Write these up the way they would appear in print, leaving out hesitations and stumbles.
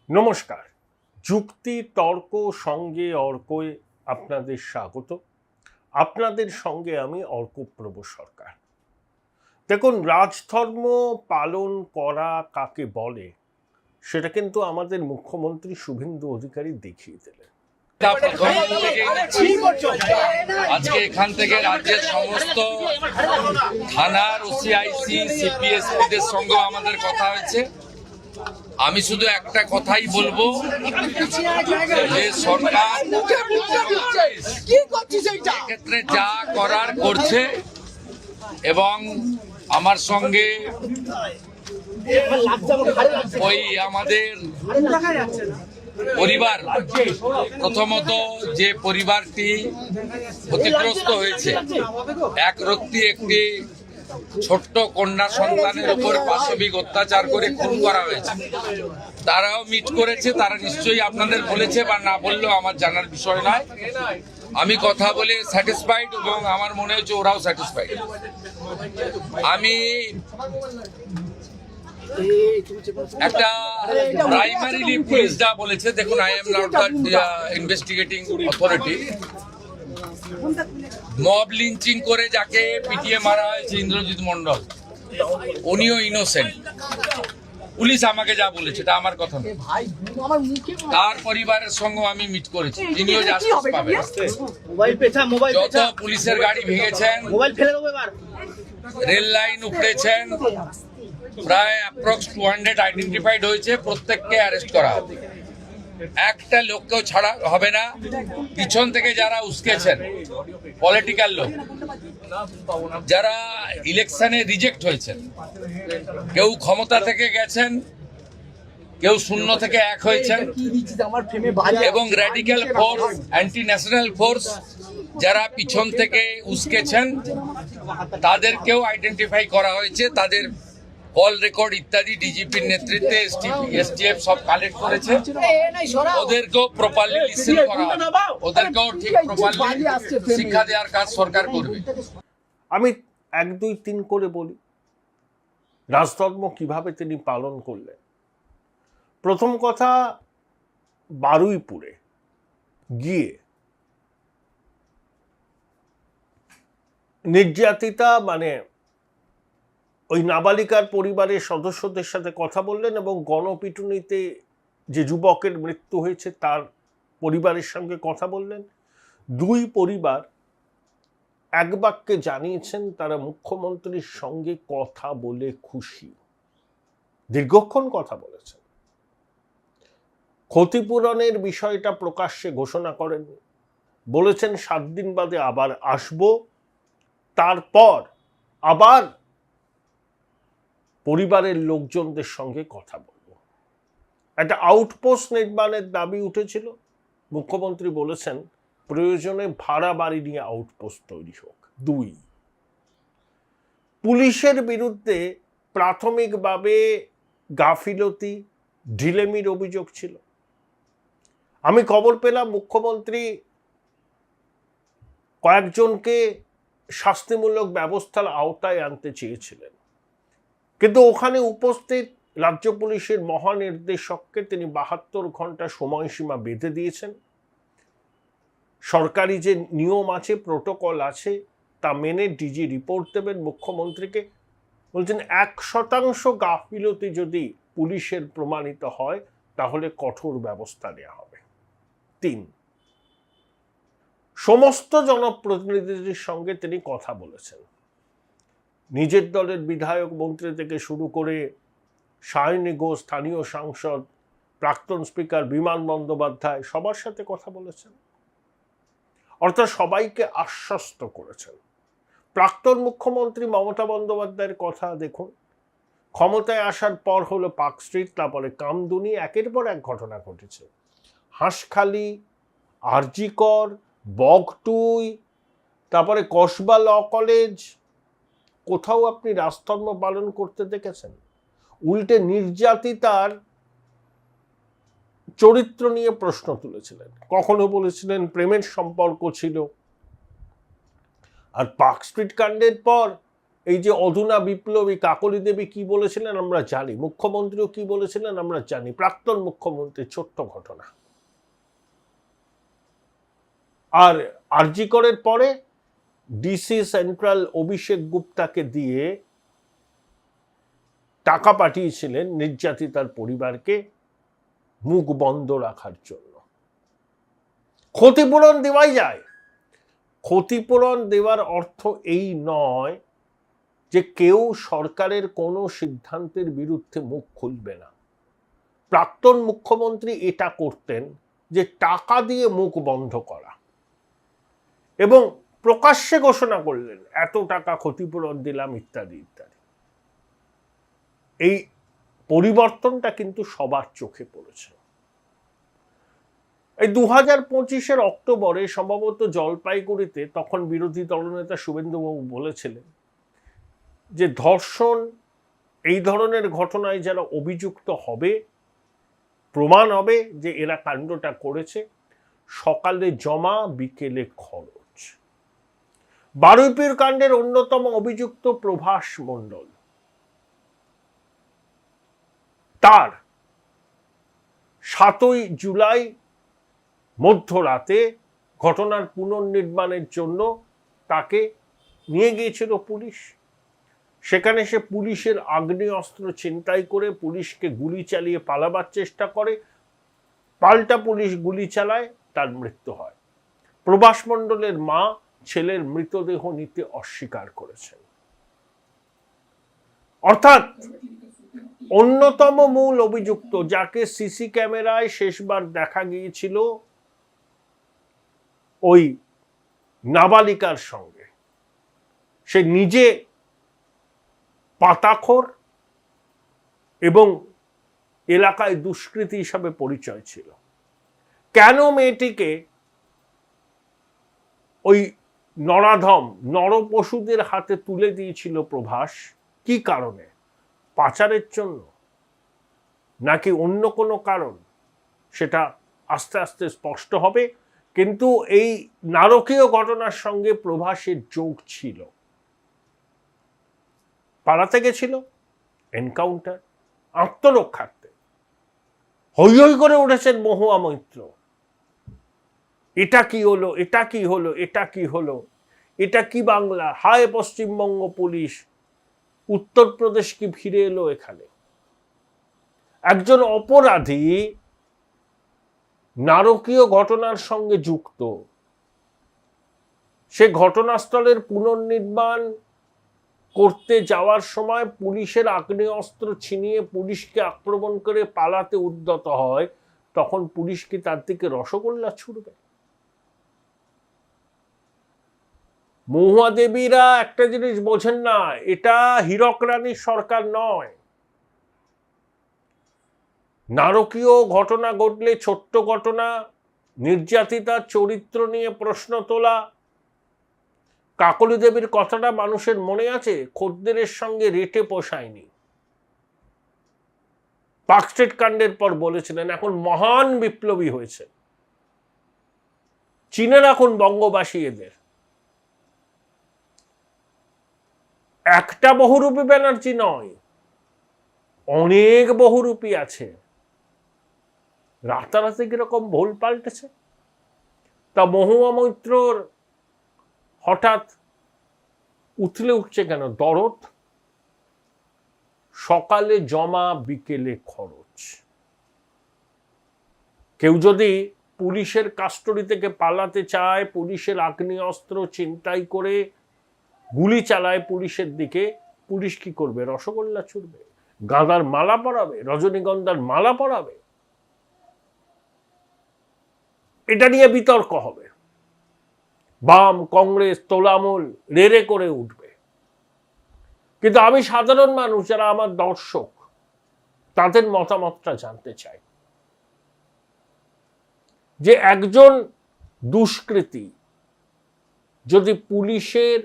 নমস্কার। যুক্তি তর্ক সঙ্গে অর্কয় আপনাদের স্বাগত। আপনাদের সঙ্গে আমি অর্কপ্রভ সরকার। দেখুন, রাজধর্ম পালন করা কাকে বলে সেটা কিন্তু আমাদের মুখ্যমন্ত্রী শুভেন্দু অধিকারী দেখিয়ে দিলেন। আজকে এখান থেকে রাজ্যের সমস্ত থানার ওসিআইসি সিপিএসপিদের সঙ্গে আমাদের কথা হয়েছে। আমি শুধু একটা কথাই বলবো যে সরকার ক্ষেত্রে যা করার করছে এবং আমার সঙ্গে ওই আমাদের পরিবার, প্রথমত যে পরিবারটি ক্ষতিগ্রস্ত হয়েছে, এক রত্তি একটি ছোট্ট কন্যা সন্তানের উপর পাশবিক অত্যাচার করে খুন করা হয়েছে, তারাও মিট করেছে। তারা নিশ্চয়ই আপনাদের বলেছে বা না বললেও আমার জানার বিষয় নয়। আমি কথা বলে স্যাটিসফাইড এবং আমার মনে হচ্ছে ওরাও স্যাটিসফাইড। আমি একটা প্রাইমারিলি পুলিশ যা বলেছে, দেখুন, I am not the investigating authority. Mob lynching করে যাকে পিটিয়ে মারা হয়েছে ইন্দ্রজিৎ মন্ডল, উনিও ইনোসেন্ট। পুলিশ আমাকে যা বলেছে এটা আমার কথা নয়। তার পরিবারের সঙ্গে আমি মিট করেছি, তিনিও জাস্টিস পাবেন। যত পুলিশের গাড়ি ভেঙেছেন, রেল লাইন উপড়েছেন, প্রায় অ্যাপ্রক্স 200 আইডেন্টিফাইড হয়েছে, প্রত্যেককে অ্যারেস্ট করা হবে। একটা লোককেও ছাড়া হবে না। পিছন থেকে যারা উস্কেছেন, পলিটিক্যাল লোক যারা ইলেকশনে রিজেক্ট হয়েছেন, কেউ ক্ষমতা থেকে গেছেন, কেউ শূন্য থেকে এক হয়েছেন, এবং radical force, anti national force যারা পিছন থেকে উস্কেছেন, তাদেরকেও আইডেন্টিফাই করা হয়েছে। তাদের কল রেকর্ড ইত্যাদি ডিজিপির নেতৃত্বে এসটিএফ সব কালেক্ট করেছে। ওদেরকেও প্রপারলি লিসেন করা, ওদেরকেও ঠিক প্রপারলি শিক্ষা দেওয়ার কাজ সরকার করবে। আমি 1, 2, 3 করে বলি রাজধর্ম কিভাবে তিনি পালন করলেন। প্রথম কথা, বারুইপুরে গিয়ে নির্যাতিতা মানে ওই নাবালিকার পরিবারের সদস্যদের সাথে কথা বললেন এবং গণপিটুনিতে যে যুবকের মৃত্যু হয়েছে তার পরিবারের সঙ্গে কথা বললেন। দুই পরিবার এক বাক্যে জানিয়েছেন তারা মুখ্যমন্ত্রীর সঙ্গে কথা বলে খুশি। দীর্ঘক্ষণ কথা বলেছেন। ক্ষতিপূরণের বিষয়টা প্রকাশ্যে ঘোষণা করেননি, বলেছেন 7 দিন বাদে আবার আসব, তারপর আবার পরিবারের লোকজনদের সঙ্গে কথা বলবো। একটা আউটপোস্ট নির্মাণের দাবি উঠেছিল। মুখ্যমন্ত্রী বলেছেন প্রয়োজনে ভাড়া বাড়ি নিয়ে আউটপোস্ট তৈরি হোক। 2, পুলিশের বিরুদ্ধে প্রাথমিকভাবে গাফিলতি, ঢিলেমির অভিযোগ ছিল। আমি খবর পেলাম মুখ্যমন্ত্রী কয়েকজনকে শাস্তিমূলক ব্যবস্থার আওতায় আনতে চেয়েছিলেন, কিন্তু ওখানে উপস্থিত রাজ্য পুলিশের মহানির্দেশককে তিনি 72 ঘন্টা সময়সীমা বেঁধে দিয়েছেন। সরকারি যে নিয়ম আছে, প্রোটোকল আছে, তা মেনে ডিজি রিপোর্ট দেবেন মুখ্যমন্ত্রীকে। বলছেন 1% গাফিলতি যদি পুলিশের প্রমাণিত হয় তাহলে কঠোর ব্যবস্থা নেওয়া হবে। 3, সমস্ত জনপ্রতিনিধিদের সঙ্গে তিনি কথা বলেছেন। নিজের দলের বিধায়ক মন্ত্রী থেকে শুরু করে সায়নী ঘোষ, স্থানীয় সাংসদ, প্রাক্তন স্পিকার বিমান বন্দ্যোপাধ্যায়, সবার সাথে কথা বলেছেন। অর্থাৎ সবাইকে আশ্বস্ত করেছেন। প্রাক্তন মুখ্যমন্ত্রী মমতা বন্দ্যোপাধ্যায়ের কথা দেখুন, ক্ষমতায় আসার পর হলো পার্ক স্ট্রিট, তারপরে কামদুনি, একের পর এক ঘটনা ঘটেছে। হাঁসখালি, আরজিকর, বগটুই, তারপরে কসবা ল কলেজ, কোথাও আপনি রাজধর্ম পালন করতে দেখেছেন? উল্টে নির্যাতিতার চরিত্র নিয়ে প্রশ্ন তুলেছিলেন। কখনো বলেছিলেন প্রেমের সম্পর্ক ছিল। আর পার্ক স্ট্রিট কাণ্ডের পর এই যে অধুনা বিপ্লবী কাকলি দেবী কি বলেছিলেন আমরা জানি, মুখ্যমন্ত্রীও কি বলেছিলেন আমরা জানি, প্রাক্তন মুখ্যমন্ত্রীর ছোট্ট ঘটনা। আর আরজি করের পরে ডিসি সেন্ট্রাল অভিষেক গুপ্তাকে দিয়ে টাকা পাঠিয়েছিলেন নির্যাতিতার পরিবারকে মুখ বন্ধ রাখার জন্য। ক্ষতিপূরণ দেওয়াই যায়। ক্ষতিপূরণ দেওয়ার অর্থ এই নয় যে কেউ সরকারের কোনো সিদ্ধান্তের বিরুদ্ধে মুখ খুলবে না। প্রাক্তন মুখ্যমন্ত্রী এটা করতেন যে টাকা দিয়ে মুখ বন্ধ করা, এবং প্রকাশ্যে ঘোষণা করলেন এত টাকা ক্ষতিপূরণ দিলাম ইত্যাদি ইত্যাদি। এই পরিবর্তনটা কিন্তু সবার চোখে পড়েছে। এই 2025 অক্টোবরে সম্ভবত জলপাইগুড়িতে তখন বিরোধী দলনেতা শুভেন্দুবাবু বলেছিলেন যে ধর্ষণ এই ধরনের ঘটনায় যারা অভিযুক্ত হবে, প্রমাণ হবে যে এরা কাণ্ডটা করেছে, সকালে জমা বিকেলে খরচ। বারুইপুর কাণ্ডের অন্যতম অভিযুক্ত প্রভাস মণ্ডল, তার 7ই জুলাই মধ্যরাতে ঘটনার পুনর্নির্মাণের জন্য তাকে নিয়ে গিয়েছিল পুলিশ। সেখানে সে পুলিশের আগ্নেয়াস্ত্র ছিনতাই করে পুলিশকে গুলি চালিয়ে পালাবার চেষ্টা করে, পাল্টা পুলিশ গুলি চালায়, তার মৃত্যু হয়। প্রভাস মণ্ডলের মা ছেলের মৃতদেহ নিতে অস্বীকার করেছেন। অর্থাৎ অন্যতম মূল অভিযুক্ত, যাকে সিসি ক্যামেরায় শেষবার দেখা গিয়েছিল ওই নাবালিকার সঙ্গে, সে নিজে পাতাখোর এবং এলাকায় দুষ্কৃতী হিসাবে পরিচয় ছিল। কেন মেয়েটিকে ওই নরাধম নরপশুদের হাতে তুলে দিয়েছিল প্রভাস? কি কারণে? পাচারের জন্য নাকি অন্য কোনো কারণ? সেটা আস্তে আস্তে স্পষ্ট হবে। কিন্তু এই নারকীয় ঘটনার সঙ্গে প্রভাসের যোগ ছিল। পালাতে গেছিল, এনকাউন্টার, আত্মরক্ষার্থে হই হই করে উঠেছেন মহুয়া মৈত্র। এটা কি হলো, এটা কি হলো, এটা কি হলো, এটা কি বাংলা, হায় পশ্চিমবঙ্গ পুলিশ, উত্তরপ্রদেশ কি ফিরে এলো এখানে? একজন অপরাধী নারকীয় ঘটনার সঙ্গে যুক্ত, সে ঘটনাস্থলের পুনর্নির্মাণ করতে যাওয়ার সময় পুলিশের আগ্নেয়াস্ত্র ছিনিয়ে পুলিশকে আক্রমণ করে পালাতে উদ্যত হয়, তখন পুলিশ কি তার দিকে রসগোল্লা ছুড়বে? মহুয়া দেবীরা একটা জিনিস বোঝেন না, এটা হীরক রানীর সরকার নয়। নারকীয় ঘটনা ঘটলে, ছোট্ট ঘটনা, নির্যাতিতার চরিত্র নিয়ে প্রশ্ন তোলা, কাকলি দেবীর কথাটা মানুষের মনে আছে, খদ্দেরের সঙ্গে রেটে পোষায়নি। পার্কস্ট্রিট কাণ্ডের পর বলেছিলেন এখন মহান বিপ্লবী হয়েছে, চীনে রাখুন বঙ্গবাসী এদের। একটা বহুরূপী ব্যানার্জি নয়, অনেক বহুরূপী আছে। রাতারাতি কিরকম ভুল পাল্টেছে। তা মহুয়া মৈত্রর হঠাৎ উঠলে উঠছে কেন দরদ? সকালে জমা বিকেলে খরচ। কেউ যদি পুলিশের কাস্টডি থেকে পালাতে চায়, পুলিশের আগ্নেয়াস্ত্র ছিনতাই করে গুলি চালায় পুলিশের দিকে, পুলিশ কি করবে? রসগোল্লা ছুড়বে, গাঁদার মালা পরাবে, রজনীগন্ধার মালা পরাবে। এটা নিয়ে বিতর্ক হবে, বাম কংগ্রেস তোলামূল রেড়ে করে উঠবে। কিন্তু আমি সাধারণ মানুষ, যারা আমার দর্শক, তাদের মতামতটা জানতে চাই যে একজন দুষ্কৃতী যদি পুলিশের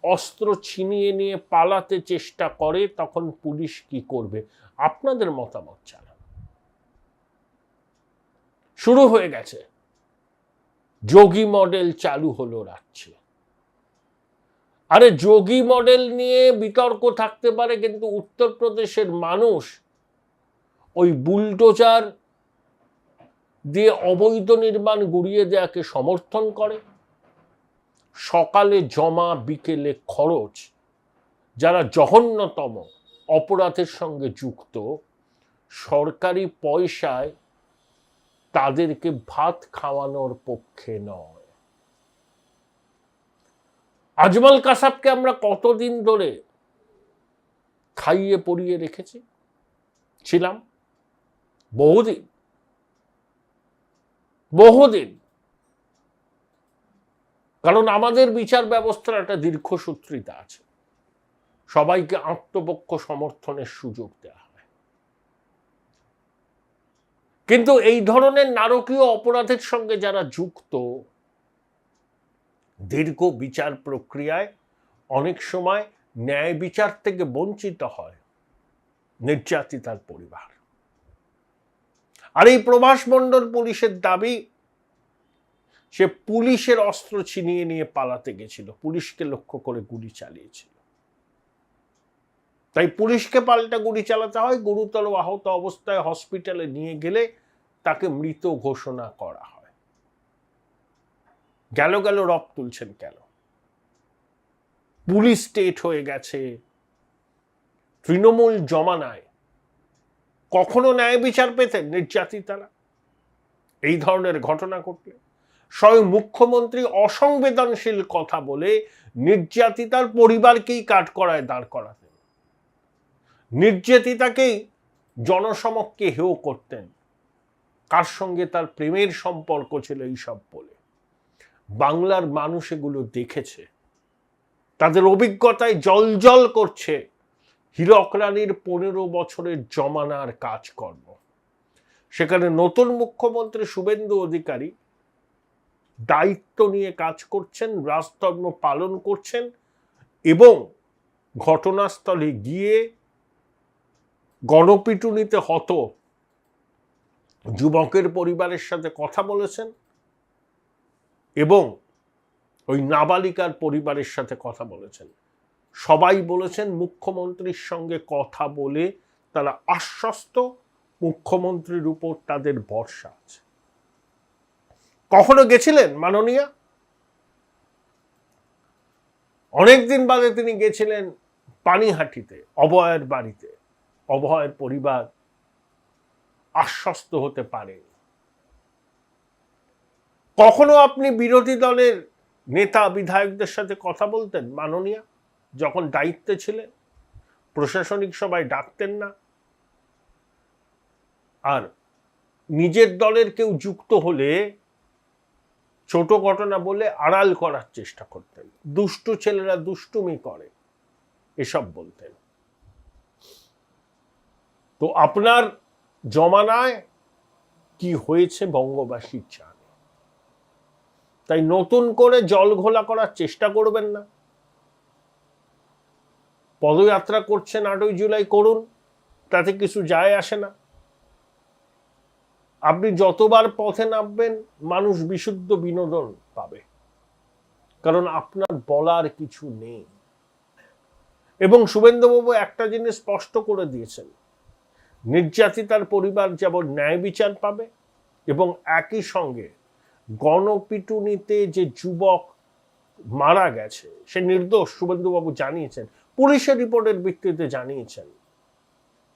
অস্ত্র ছিনিয়ে নিয়ে পালাতে চেষ্টা করে, তখন পুলিশ কি করবে? আপনাদের মতামত জানান। শুরু হয়ে গেছে, যোগী মডেল চালু হলো রাজ্যে। আরে যোগী মডেল নিয়ে বিতর্ক থাকতে পারে, কিন্তু উত্তরপ্রদেশের মানুষ ওই বুলডোজার দিয়ে অবৈধ নির্মাণ গুড়িয়ে দেওয়াকে সমর্থন করে। সকালে জমা বিকেলে খরচ, যারা জঘন্যতম অপরাধের সঙ্গে যুক্ত, সরকারি পয়সায় তাদেরকে ভাত খাওয়ানোর পক্ষে নয়। আজমল কাসাবকে আমরা কতদিন ধরে খাইয়ে পরিয়ে রেখেছি ছিলাম? বহুদিন বহুদিন। কারণ আমাদের বিচার ব্যবস্থার একটা দীর্ঘসূত্রিতা আছে, সবাইকে আত্মপক্ষ সমর্থনের সুযোগ দেওয়া হয়। কিন্তু এই ধরনের নারকীয় অপরাধের সঙ্গে যারা যুক্ত, দীর্ঘ বিচার প্রক্রিয়ায় অনেক সময় ন্যায় বিচার থেকে বঞ্চিত হয় নির্যাতিতার পরিবার। আর এই প্রভাস মণ্ডল পুলিশের দাবি, সে পুলিশের অস্ত্র ছিনিয়ে নিয়ে পালাতে গেছিল, পুলিশকে লক্ষ্য করে গুলি চালিয়েছিল। তাই পুলিশকে পাল্টা গুলি চালাতে হয়। গুরুতর আহত অবস্থায় হসপিটালে নিয়ে গেলে তাকে মৃত ঘোষণা করা হয়। গেল গেল রব তুলছেন কেন? পুলিশ স্টেট হয়ে গেছে। তৃণমূল জমানায় কখনো ন্যায় বিচার পেতেন নির্যাতিতারা? এই ধরনের ঘটনা ঘটলে স্বয়ং মুখ্যমন্ত্রী অসংবেদনশীল কথা বলে নির্যাতিতার পরিবারকেই কাঠগড়ায় দাঁড় করাতেন, নির্যাতিতাকেই জনসমক্ষে হেয় করতেন, কার সঙ্গে তার প্রেমের সম্পর্ক ছিল এইসব বলে। বাংলার মানুষ এগুলো দেখেছে, তাদের অভিজ্ঞতায় জলজল করছে হীরক রানীর 15 বছরের জমানার কাজকর্ম। সেখানে নতুন মুখ্যমন্ত্রী শুভেন্দু অধিকারী দায়িত্ব নিয়ে কাজ করছেন, রাজধর্ম পালন করছেন এবং ঘটনাস্থলে গিয়ে গণপিটুনিতে হত যুবকের পরিবারের সাথে কথা বলেছেন এবং ওই নাবালিকার পরিবারের সাথে কথা বলেছেন। সবাই বলেছেন মুখ্যমন্ত্রীর সঙ্গে কথা বলে তারা আশ্বস্ত, মুখ্যমন্ত্রীর উপর তাদের ভরসা আছে। কখনো গেছিলেন মাননীয়া? অনেকদিন বাদে তিনি গেছিলেন পানিহাটিতে, অভয়ের বাড়িতে। অভয়ের পরিবার আশ্বস্ত হতে পারে। কখনো আপনি বিরোধী দলের নেতা বিধায়কদের সাথে কথা বলতেন মাননীয়া? যখন দায়িত্বে ছিলেন প্রশাসনিক সভায় ডাকতেন না, আর নিজের দলের কেউ যুক্ত হলে ছোট ঘটনা বলে আড়াল করার চেষ্টা করতেন। দুষ্টু ছেলেরা দুষ্টুমি করে, এসব বলতেন। তো আপনার জমানায় কি হয়েছে বঙ্গবাসীর জানে। তাই নতুন করে জল ঘোলা করার চেষ্টা করবেন না। পদযাত্রা করছেন 8ই জুলাই, করুন, তাতে কিছু যায় আসে না। আপনি যতবার পথে নামবেন মানুষ বিশুদ্ধ বিনোদন পাবে, কারণ আপনার বলার কিছু নেই। এবং শুভেন্দুবাবু একটা জিনিস স্পষ্ট করে দিয়েছেন, নির্যাতিতার পরিবার যেমন ন্যায় বিচার পাবে এবং একই সঙ্গে গণপিটুনিতে যে যুবক মারা গেছে সে নির্দোষ, শুভেন্দুবাবু জানিয়েছেন, পুলিশের রিপোর্টের ভিত্তিতে জানিয়েছেন।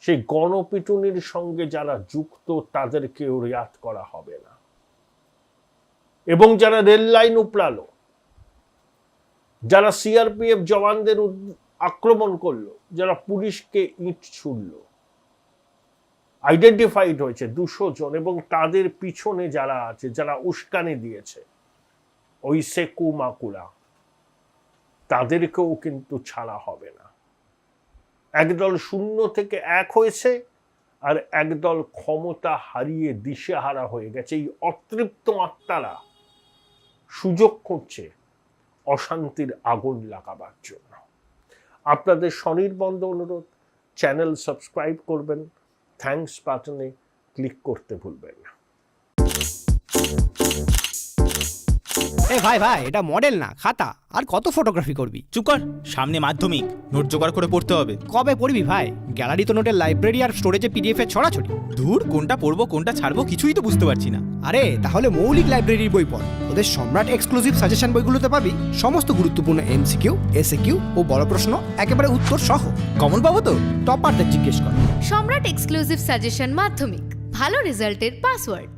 সেই গণপিটুনির সঙ্গে যারা যুক্ত তাদেরকেও রেয়াত করা হবে না। এবং যারা রেল লাইন উপড়ালো, যারা সিআরপিএফ জওয়ানদের আক্রমণ করলো, যারা পুলিশকে ইট ছুড়ল, আইডেন্টিফাইড হয়েছে 200 জন, এবং তাদের পিছনে যারা আছে, যারা উস্কানি দিয়েছে, ওই সেকু মাকুলা, তাদেরকেও কিন্তু ছাড়া হবে না। একদল 0 থেকে 1 হয়েছে, আর একদল ক্ষমতা হারিয়ে দিশেহারা হয়ে গেছে। এই অতৃপ্ত আত্মারা সুযোগ করছে অশান্তির আগুন লাগাবার জন্য। আপনাদের স্বনির্বন্ধ অনুরোধ, চ্যানেল সাবস্ক্রাইব করবেন, থ্যাঙ্কস বাটনে ক্লিক করতে ভুলবেন না। এ ভাই ভাই, এটা মডেল না খাতা। আর কত ফটোগ্রাফি করবি? চুপ কর, সামনে মাধ্যমিক, নোট জোগাড় করে পড়তে হবে। কবে পড়বি ভাই? গ্যালারি তো নোটের লাইব্রেরি আর স্টোরেজে পিডিএফ এর ছড়াছড়ি। দূর, কোনটা পড়বো কোনটা ছাড়বো কিছুই তো বুঝতে পারছি না। আরে তাহলে মৌলিক লাইব্রেরির বই পড়। ওদের সম্রাট এক্সক্লুসিভ সাজেশন বইগুলোতে পাবি সমস্ত গুরুত্বপূর্ণ এমসিকিউ, এসএকিউ ও বড় প্রশ্ন একেবারে উত্তর সহ। কমন পাবো তো? টপারদের জিজ্ঞেস কর। সম্রাট এক্সক্লুসিভ সাজেশন মাধ্যমিক, ভালো রেজাল্টের পাসওয়ার্ড।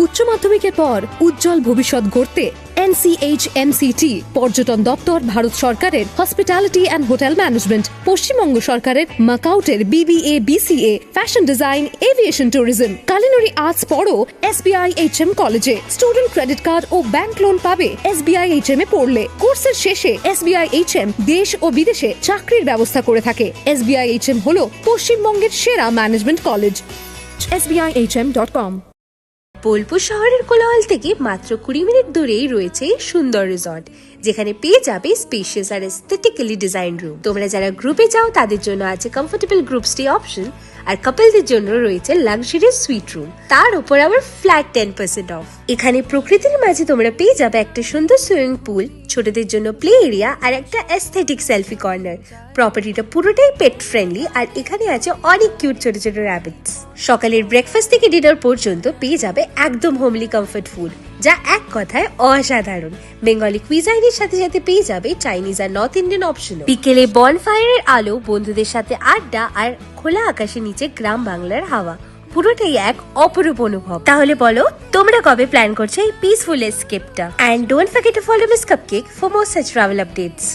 উচ্চ মাধ্যমিকের পর উজ্জ্বল ভবিষ্যৎ গড়তে NCHMCT পর্যটন দপ্তর, ভারত সরকারের hospitality and hotel management, Paschimbanga সরকারের মাকাউটের BBA BCA, fashion design, aviation tourism, culinary arts পড়ো SBI HM কলেজে। স্টুডেন্ট ক্রেডিট কার্ড ও ব্যাংক লোন পাবে SBI HM এ পড়লে। কোর্সের শেষে SBI HM দেশ ও বিদেশে চাকরির ব্যবস্থা করে থাকে। SBI HM হলো পশ্চিমবঙ্গের সেরা ম্যানেজমেন্ট কলেজ। SBIHM.com। বোলপুর শহরের কোলাহল থেকে মাত্র 20 মিনিট দূরেই রয়েছে সুন্দর রিসর্ট, যেখানে পেয়ে যাবে স্পেশিয়াস আর এস্থেটিক্যালি ডিজাইন রুম। তোমরা যারা গ্রুপে যাও তাদের জন্য আছে কমফোর্টেবল গ্রুপ স্টে অপশন, আর কাপলদের জন্য রয়েছে লাক্সারিয়াস সুইট রুম, তার উপর আবার ফ্ল্যাট 10% অফ। এখানে প্রকৃতির মাঝে তোমরা পেয়ে যাবে একটা সুন্দর সুইমিং পুল, ছোটদের জন্য প্লে এরিয়া আর একটা এস্থেটিক সেলফি কর্নার। প্রপার্টিটা পুরোটাই পেট ফ্রেন্ডলি, আর এখানে আছে অনেক কিউট ছোট ছোট র্যাবিটস। সকালের ব্রেকফাস্ট থেকে ডিনার পর্যন্ত পেয়ে যাবে একদম হোমলি কমফর্ট ফুড, যা এক কথায় অসাধারণ। বেঙ্গলি কুইজাইনের সাথে সাথে পেয়ে যাবে চাইনিজ আর নর্থ ইন্ডিয়ান অপশন। বিকেলে বনফায়ারের আলো, বন্ধুদের সাথে আড্ডা আর খোলা আকাশের নিচে গ্রাম বাংলার হাওয়া, পুরোটাই এক অপরূপ অনুভব। তাহলে বলো তোমরা কবে প্ল্যান করছো এই পিসফুল এসকেপটা? And don't forget to follow Miss Cupcake for more such travel updates.